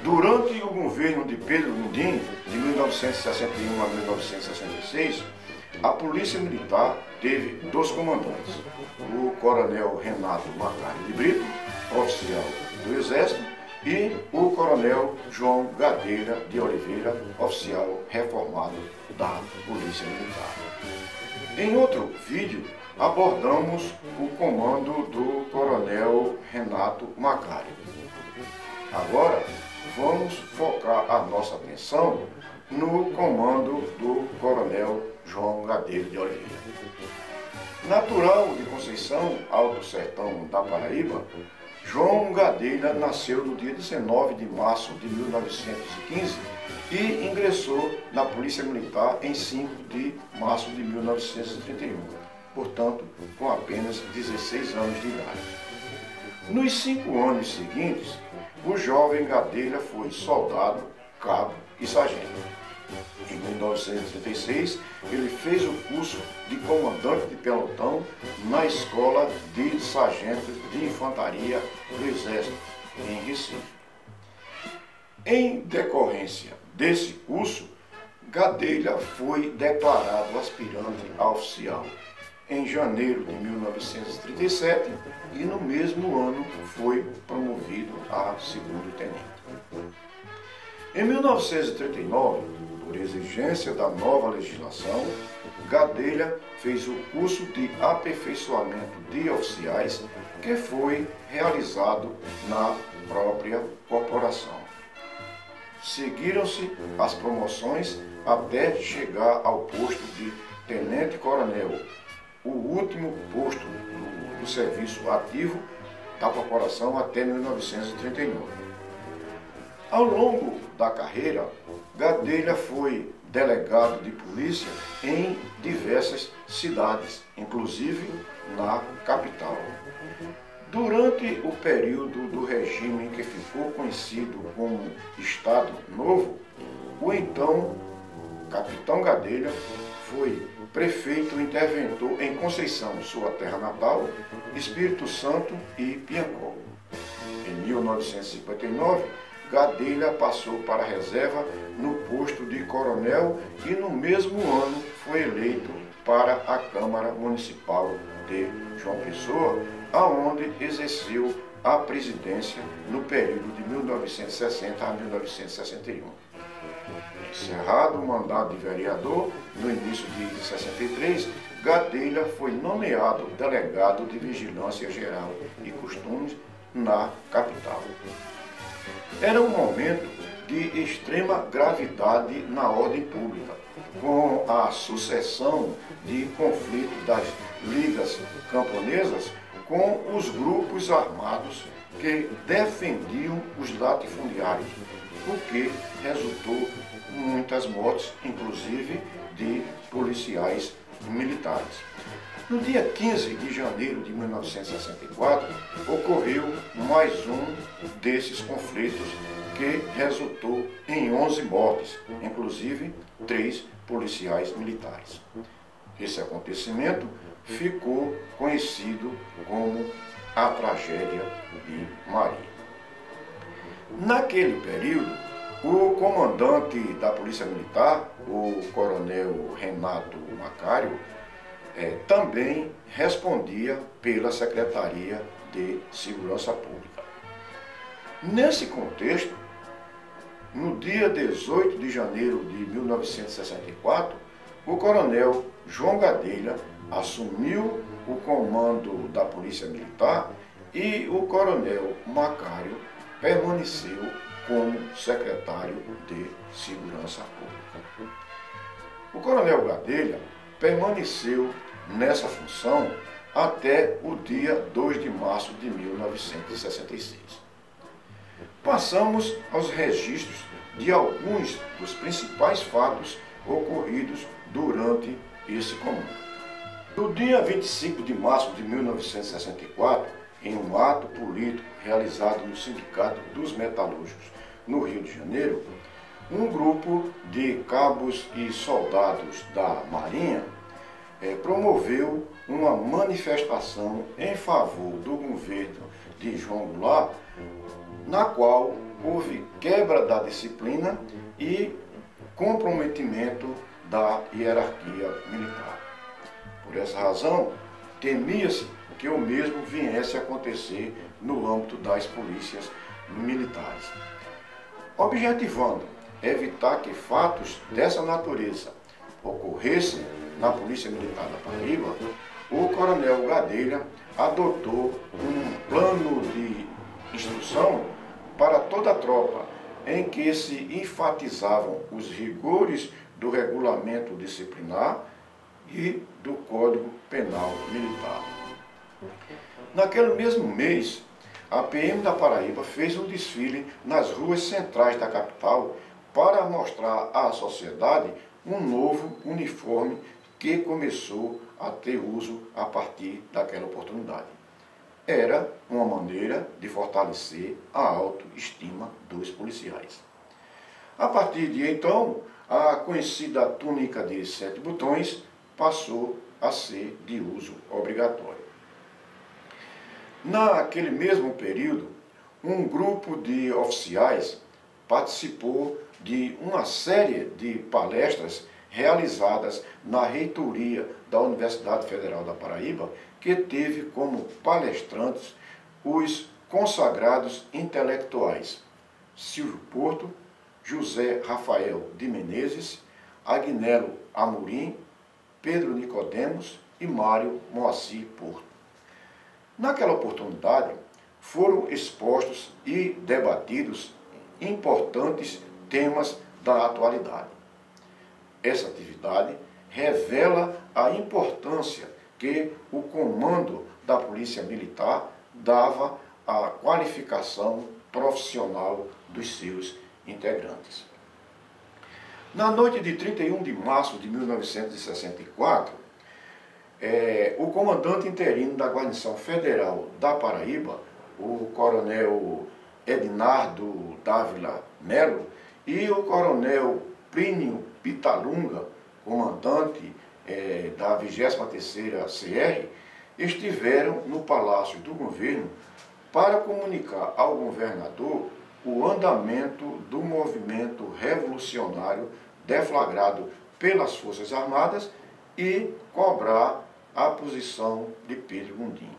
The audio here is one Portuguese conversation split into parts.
Durante o governo de Pedro Gondim, de 1961 a 1966, a Polícia Militar teve dois comandantes, o Coronel Renato Macário de Brito, oficial do Exército, e o Coronel João Gadelha de Oliveira, oficial reformado da Polícia Militar. Em outro vídeo, abordamos o comando do Coronel Renato Macário. Agora, vamos focar a nossa atenção no comando do Coronel João Gadelha de Oliveira. Natural de Conceição, Alto Sertão da Paraíba, João Gadelha nasceu no dia 19 de março de 1915 e ingressou na Polícia Militar em 5 de março de 1931, portanto, com apenas 16 anos de idade. Nos 5 anos seguintes, o jovem Gadelha foi soldado, cabo e sargento. Em 1936, ele fez o curso de comandante de pelotão na Escola de Sargentos de Infantaria do Exército, em Recife. Em decorrência desse curso, Gadelha foi declarado aspirante a oficial em janeiro de 1937 e no mesmo ano foi promovido a segundo tenente. Em 1939, por exigência da nova legislação, Gadelha fez o curso de aperfeiçoamento de oficiais que foi realizado na própria corporação. Seguiram-se as promoções até chegar ao posto de tenente-coronel, o último posto do serviço ativo da corporação até 1939. Ao longo da carreira, Gadelha foi delegado de polícia em diversas cidades, inclusive na capital. Durante o período do regime que ficou conhecido como Estado Novo, o então capitão Gadelha foi prefeito interventor em Conceição, sua terra natal, Espírito Santo e Piancó. Em 1959, Gadelha passou para a reserva no posto de coronel e no mesmo ano foi eleito para a Câmara Municipal de João Pessoa, aonde exerceu a presidência no período de 1960 a 1961. Encerrado o mandato de vereador, no início de 63, Gadelha foi nomeado delegado de Vigilância Geral e Costumes na capital. Era um momento de extrema gravidade na ordem pública, com a sucessão de conflitos das ligas camponesas com os grupos armados que defendiam os latifundiários, o que resultou em muitas mortes, inclusive de policiais militares. No dia 15 de janeiro de 1964, ocorreu mais um desses conflitos que resultou em 11 mortes, inclusive 3 policiais militares. Esse acontecimento ficou conhecido como a tragédia de Maria. Naquele período, o comandante da Polícia Militar, o coronel Renato Macário, também respondia pela Secretaria de Segurança Pública. Nesse contexto, no dia 18 de janeiro de 1964, o coronel João Gadelha assumiu o comando da Polícia Militar e o coronel Macário permaneceu como secretário de Segurança Pública. O coronel Gadelha permaneceu nessa função até o dia 2 de março de 1966. Passamos aos registros de alguns dos principais fatos ocorridos durante esse comando. No dia 25 de março de 1964, em um ato político realizado no Sindicato dos Metalúrgicos, no Rio de Janeiro, um grupo de cabos e soldados da Marinha promoveu uma manifestação em favor do governo de João Goulart, na qual houve quebra da disciplina e comprometimento da hierarquia militar. Por essa razão, temia-se que o mesmo viesse a acontecer no âmbito das polícias militares. Objetivando evitar que fatos dessa natureza ocorressem na Polícia Militar da Paraíba, o coronel Gadelha adotou um plano de instrução para toda a tropa, em que se enfatizavam os rigores do regulamento disciplinar e do Código Penal Militar. Naquele mesmo mês, a PM da Paraíba fez um desfile nas ruas centrais da capital para mostrar à sociedade um novo uniforme que começou a ter uso a partir daquela oportunidade. Era uma maneira de fortalecer a autoestima dos policiais. A partir de então, a conhecida túnica de 7 botões passou a ser de uso obrigatório. Naquele mesmo período, um grupo de oficiais participou de uma série de palestras realizadas na reitoria da Universidade Federal da Paraíba, que teve como palestrantes os consagrados intelectuais Silvio Porto, José Rafael de Menezes, Agnello Amorim, Pedro Nicodemos e Mário Moacir Porto. Naquela oportunidade, foram expostos e debatidos importantes temas da atualidade. Essa atividade revela a importância que o comando da Polícia Militar dava à qualificação profissional dos seus integrantes. Na noite de 31 de março de 1964, o comandante interino da Guarnição Federal da Paraíba, o coronel Ednardo Dávila Melo, e o coronel Plínio Pitalunga, comandante da 23ª CR, estiveram no Palácio do Governo para comunicar ao governador o andamento do movimento revolucionário deflagrado pelas Forças Armadas e cobrar a posição de Pedro Gondim.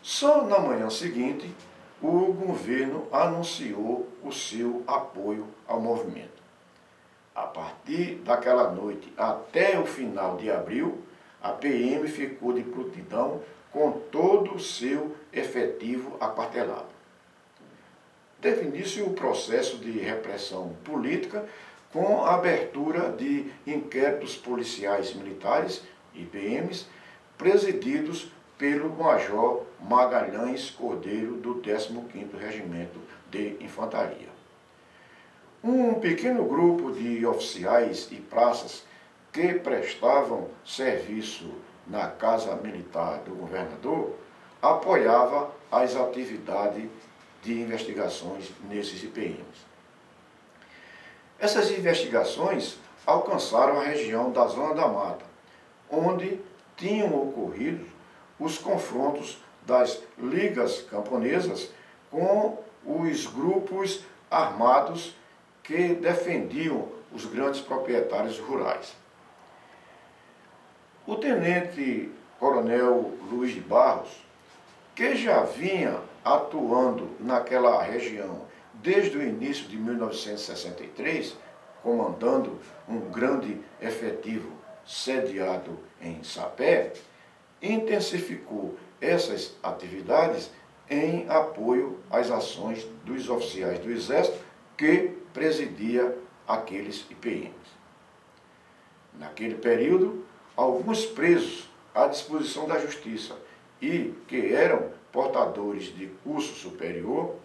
Só na manhã seguinte, o governo anunciou o seu apoio ao movimento. A partir daquela noite até o final de abril, a PM ficou de prontidão com todo o seu efetivo aquartelado. Teve início o processo de repressão política com a abertura de inquéritos policiais militares e PMs presididos pelo Major Magalhães Cordeiro do 15º Regimento de Infantaria. Um pequeno grupo de oficiais e praças que prestavam serviço na Casa Militar do governador apoiava as atividades de investigações nesses IPMs. Essas investigações alcançaram a região da Zona da Mata, onde tinham ocorrido os confrontos das ligas camponesas com os grupos armados que defendiam os grandes proprietários rurais. O tenente-coronel Luiz de Barros, que já vinha atuando naquela região desde o início de 1963, comandando um grande efetivo sediado em Sapé, intensificou essas atividades em apoio às ações dos oficiais do Exército que presidia aqueles IPMs. Naquele período, alguns presos à disposição da Justiça e que eram portadores de curso superior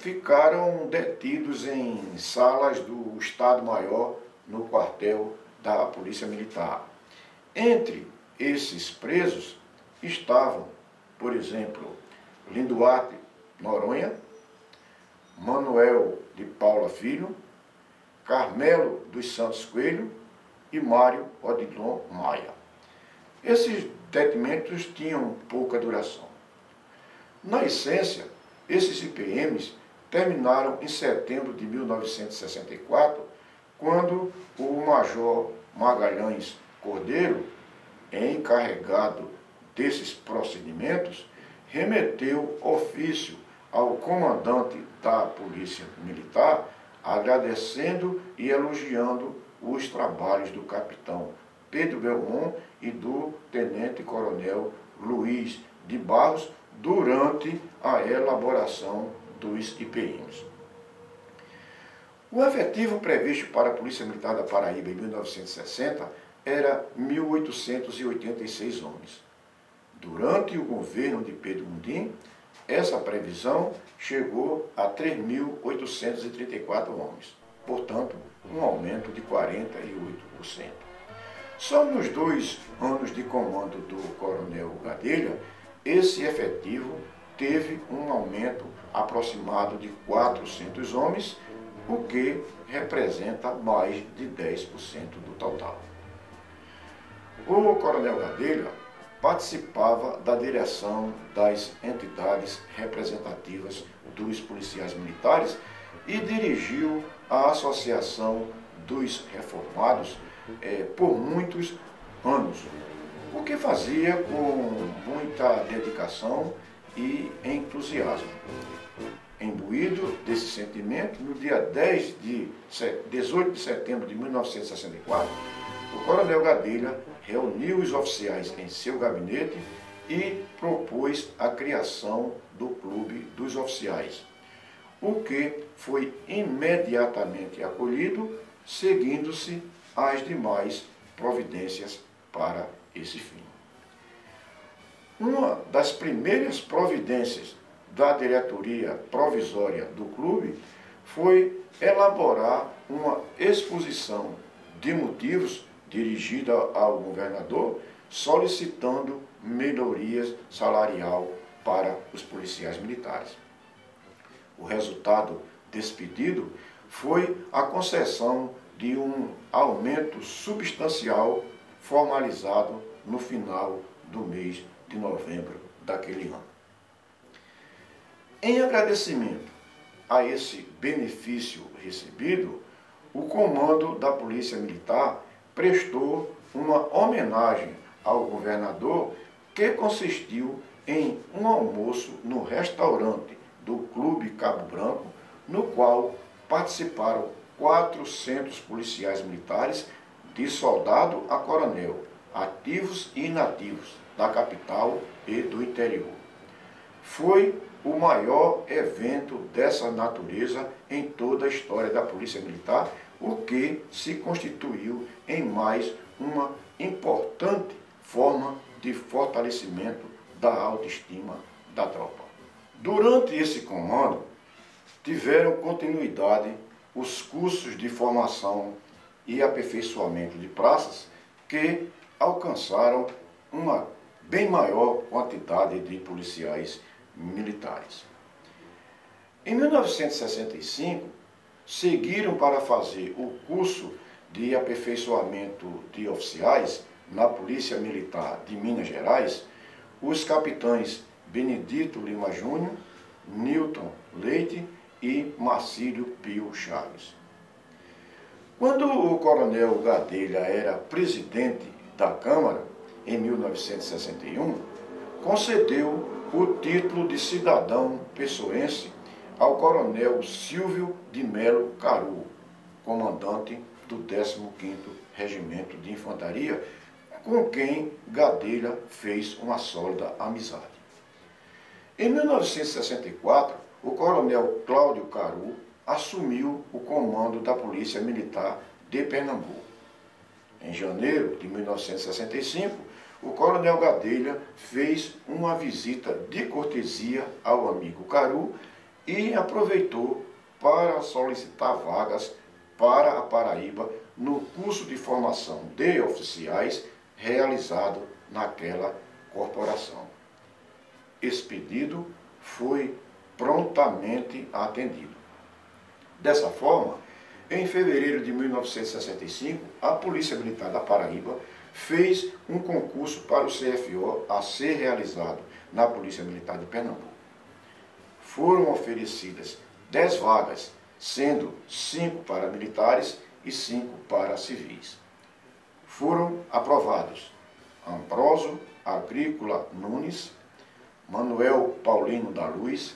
ficaram detidos em salas do Estado-Maior no quartel da Polícia Militar. Entre esses presos estavam, por exemplo, Linduarte Noronha, Manuel de Paula Filho, Carmelo dos Santos Coelho e Mário Odilon Maia. Esses detimentos tinham pouca duração. Na essência, esses IPMs terminaram em setembro de 1964, quando o Major Magalhães Cordeiro, encarregado desses procedimentos, remeteu ofício ao comandante da Polícia Militar, agradecendo e elogiando os trabalhos do capitão Pedro Belmont e do tenente-coronel Luiz de Barros durante a elaboração dos IPMs. O efetivo previsto para a Polícia Militar da Paraíba em 1960 era 1.886 homens. Durante o governo de Pedro Mundim, essa previsão chegou a 3.834 homens, portanto, um aumento de 48%. Só nos 2 anos de comando do coronel Gadelha, esse efetivo teve um aumento aproximado de 400 homens, o que representa mais de 10% do total. O coronel Gadelha participava da direção das entidades representativas dos policiais militares e dirigiu a Associação dos Reformados por muitos anos, o que fazia com muita dedicação e entusiasmo. Imbuído desse sentimento, no dia 18 de setembro de 1964, o coronel Gadelha reuniu os oficiais em seu gabinete e propôs a criação do Clube dos Oficiais, o que foi imediatamente acolhido, seguindo-se as demais providências para esse fim. Uma das primeiras providências da diretoria provisória do clube foi elaborar uma exposição de motivos dirigida ao governador, solicitando melhorias salarial para os policiais militares. O resultado desse pedido foi a concessão de um aumento substancial formalizado no final do mês de novembro daquele ano. Em agradecimento a esse benefício recebido, o comando da Polícia Militar prestou uma homenagem ao governador que consistiu em um almoço no restaurante do Clube Cabo Branco, no qual participaram 400 policiais militares, de soldado a coronel, ativos e inativos, da capital e do interior. Foi o maior evento dessa natureza em toda a história da Polícia Militar, o que se constituiu em mais uma importante forma de fortalecimento da autoestima da tropa. Durante esse comando, tiveram continuidade os cursos de formação e aperfeiçoamento de praças, que alcançaram uma bem maior quantidade de policiais militares. Em 1965, seguiram para fazer o curso de aperfeiçoamento de oficiais na Polícia Militar de Minas Gerais os capitães Benedito Lima Júnior, Newton Leite e Marcílio Pio Chaves. Quando o coronel Gadelha era presidente da Câmara, em 1961, concedeu o título de cidadão pessoense ao coronel Silvio de Melo Caru, comandante do 15º Regimento de Infantaria, com quem Gadelha fez uma sólida amizade. Em 1964, o coronel Cláudio Caru assumiu o comando da Polícia Militar de Pernambuco. Em janeiro de 1965, o coronel Gadelha fez uma visita de cortesia ao amigo Caru e aproveitou para solicitar vagas para a Paraíba no curso de formação de oficiais realizado naquela corporação. Esse pedido foi prontamente atendido. Dessa forma, em fevereiro de 1965, a Polícia Militar da Paraíba fez um concurso para o CFO a ser realizado na Polícia Militar de Pernambuco. Foram oferecidas 10 vagas, sendo 5 para militares e 5 para civis. Foram aprovados Ambrósio Agrícola Nunes, Manuel Paulino da Luz,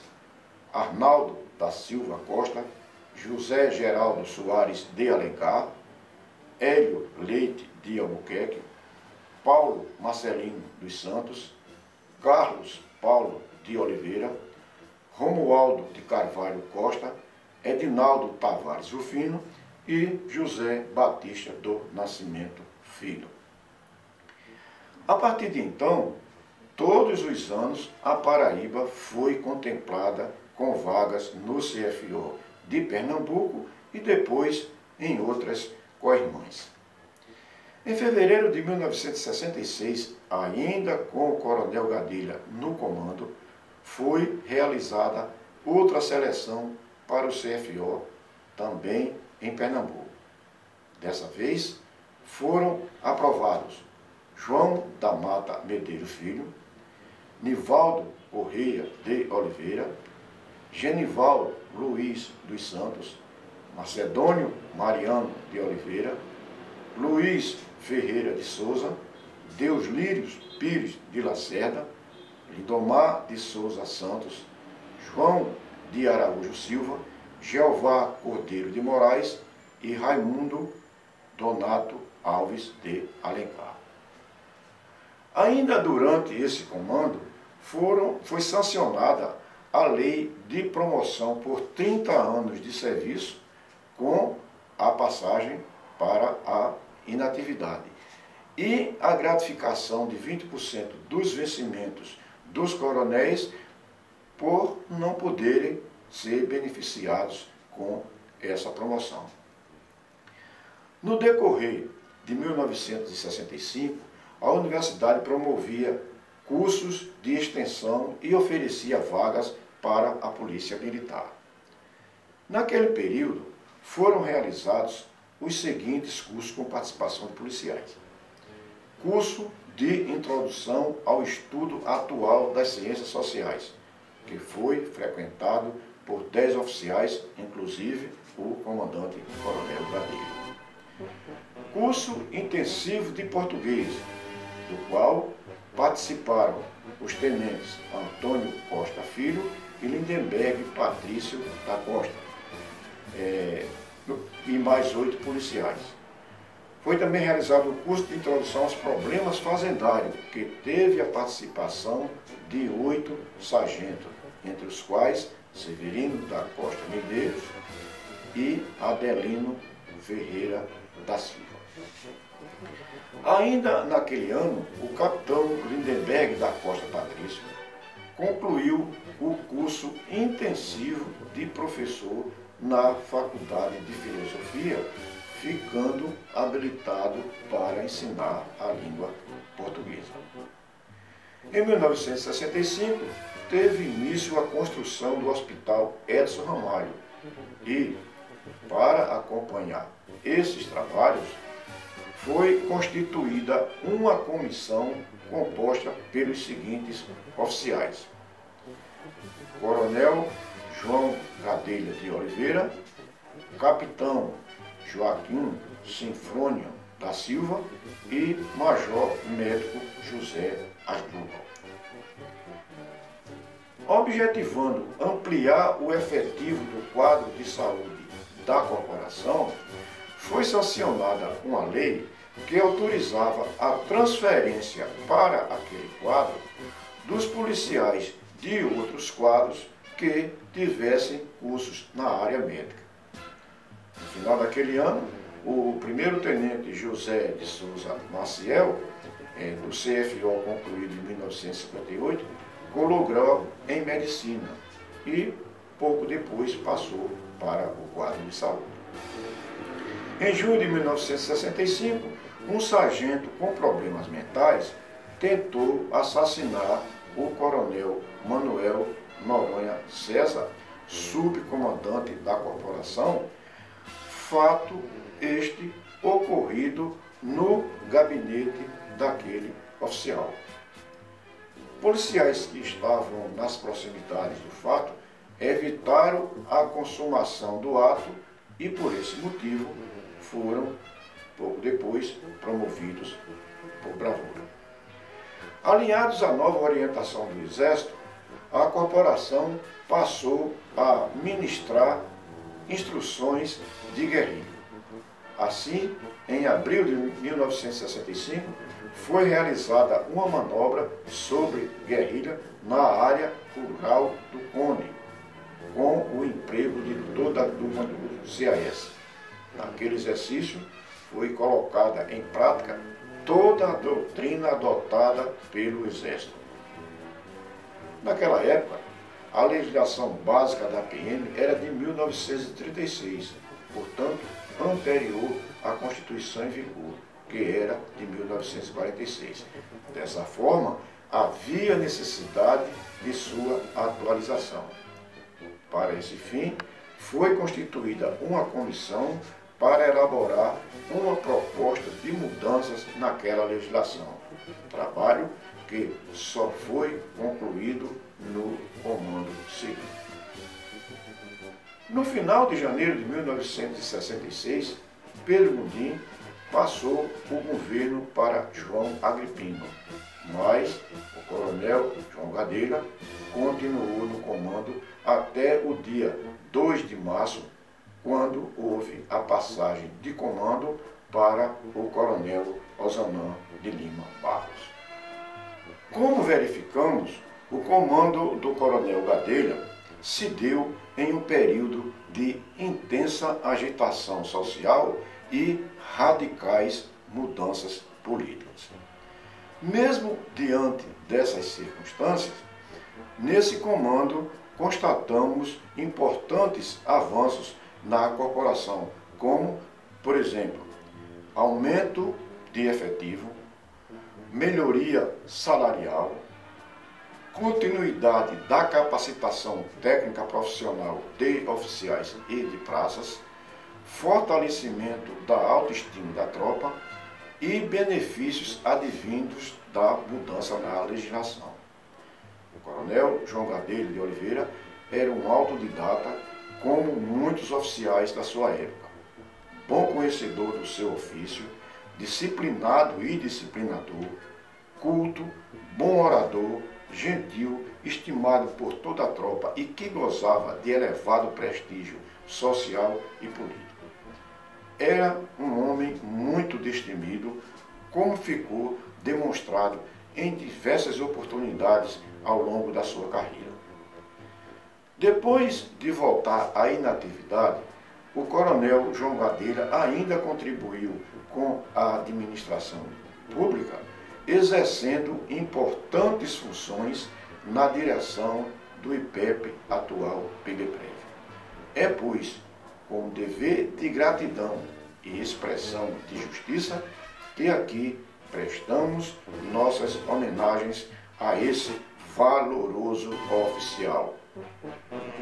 Arnaldo da Silva Costa, José Geraldo Soares de Alencar, Hélio Leite de Albuquerque, Paulo Marcelino dos Santos, Carlos Paulo de Oliveira, Romualdo de Carvalho Costa, Edinaldo Tavares Rufino e José Batista do Nascimento Filho. A partir de então, todos os anos, a Paraíba foi contemplada com vagas no CFO de Pernambuco e depois em outras co-irmãs. Em fevereiro de 1966, ainda com o Coronel Gadilha no comando, foi realizada outra seleção para o CFO, também em Pernambuco. Dessa vez, foram aprovados João da Mata Medeiros Filho, Nivaldo Correia de Oliveira, Genivaldo Luiz dos Santos, Macedônio Mariano de Oliveira, Luiz Ferreira de Souza, Deoslírios Pires de Lacerda, Lindomar de Souza Santos, João de Araújo Silva, Jeová Cordeiro de Moraes e Raimundo Donato Alves de Alencar. Ainda durante esse comando, foi sancionada a Lei de Promoção por 30 anos de serviço, com a passagem para a inatividade, e a gratificação de 20% dos vencimentos dos coronéis por não poderem ser beneficiados com essa promoção. No decorrer de 1965, a universidade promovia cursos de extensão e oferecia vagas para a Polícia Militar. Naquele período, foram realizados os seguintes cursos com participação de policiais. Curso de Introdução ao Estudo Atual das Ciências Sociais, que foi frequentado por 10 oficiais, inclusive o comandante Coronel Gadilha. Curso Intensivo de Português, do qual participaram os tenentes Antônio Costa Filho e Lindenberg Patrício da Costa, e mais 8 policiais. Foi também realizado o curso de Introdução aos Problemas Fazendários, que teve a participação de 8 sargentos, entre os quais Severino da Costa Medeiros e Adelino Ferreira da Silva. Ainda naquele ano, o capitão Lindenberg da Costa Patrício concluiu o curso intensivo de professor na Faculdade de Filosofia, ficando habilitado para ensinar a língua portuguesa. Em 1965, teve início a construção do Hospital Edson Ramalho e, para acompanhar esses trabalhos, foi constituída uma comissão composta pelos seguintes oficiais: Coronel João Gadilha de Oliveira, Capitão Joaquim Sinfrônio da Silva e Major Médico José Asdrubal. Objetivando ampliar o efetivo do quadro de saúde da corporação, foi sancionada uma lei que autorizava a transferência para aquele quadro dos policiais de outros quadros que tivessem cursos na área médica. No final daquele ano, o primeiro-tenente José de Souza Maciel, do CFO concluído em 1958, cologrou em medicina e pouco depois passou para o quadro de saúde. Em junho de 1965, um sargento com problemas mentais tentou assassinar o coronel Manuel Noronha César, subcomandante da corporação, fato este ocorrido no gabinete daquele oficial. Policiais que estavam nas proximidades do fato evitaram a consumação do ato e, por esse motivo, foram, pouco depois, promovidos por bravura. Alinhados à nova orientação do Exército, a corporação passou a ministrar instruções de guerrilha. Assim, em abril de 1965, foi realizada uma manobra sobre guerrilha na área rural do Cone, com o emprego de toda a turma do CAS. Naquele exercício, foi colocada em prática toda a doutrina adotada pelo Exército. Naquela época, a legislação básica da PM era de 1936, portanto, anterior à Constituição em vigor, que era de 1946. Dessa forma, havia necessidade de sua atualização. Para esse fim, foi constituída uma comissão para elaborar uma proposta de mudanças naquela legislação, trabalho que só foi concluído no comando seguinte. No final de janeiro de 1966, Pedro Gondim passou o governo para João Agripino, mas o coronel João Gadelha continuou no comando até o dia 2 de março, quando houve a passagem de comando para o coronel Ozanam de Lima Barros. Como verificamos, o comando do coronel Gadelha se deu em um período de intensa agitação social e radicais mudanças políticas. Mesmo diante dessas circunstâncias, nesse comando constatamos importantes avanços na corporação, como, por exemplo, aumento de efetivo, melhoria salarial, continuidade da capacitação técnica profissional de oficiais e de praças, fortalecimento da autoestima da tropa e benefícios advindos da mudança na legislação. O coronel João Gadelha de Oliveira era um autodidata, como muitos oficiais da sua época, bom conhecedor do seu ofício, disciplinado e disciplinador, culto, bom orador, gentil, estimado por toda a tropa e que gozava de elevado prestígio social e político. Era um homem muito destemido, como ficou demonstrado em diversas oportunidades ao longo da sua carreira. Depois de voltar à inatividade, o coronel João Gadelha ainda contribuiu com a administração pública, exercendo importantes funções na direção do IPEP, atual PBPREV. É, pois, com dever de gratidão e expressão de justiça que aqui prestamos nossas homenagens a esse valoroso oficial. Thank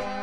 you.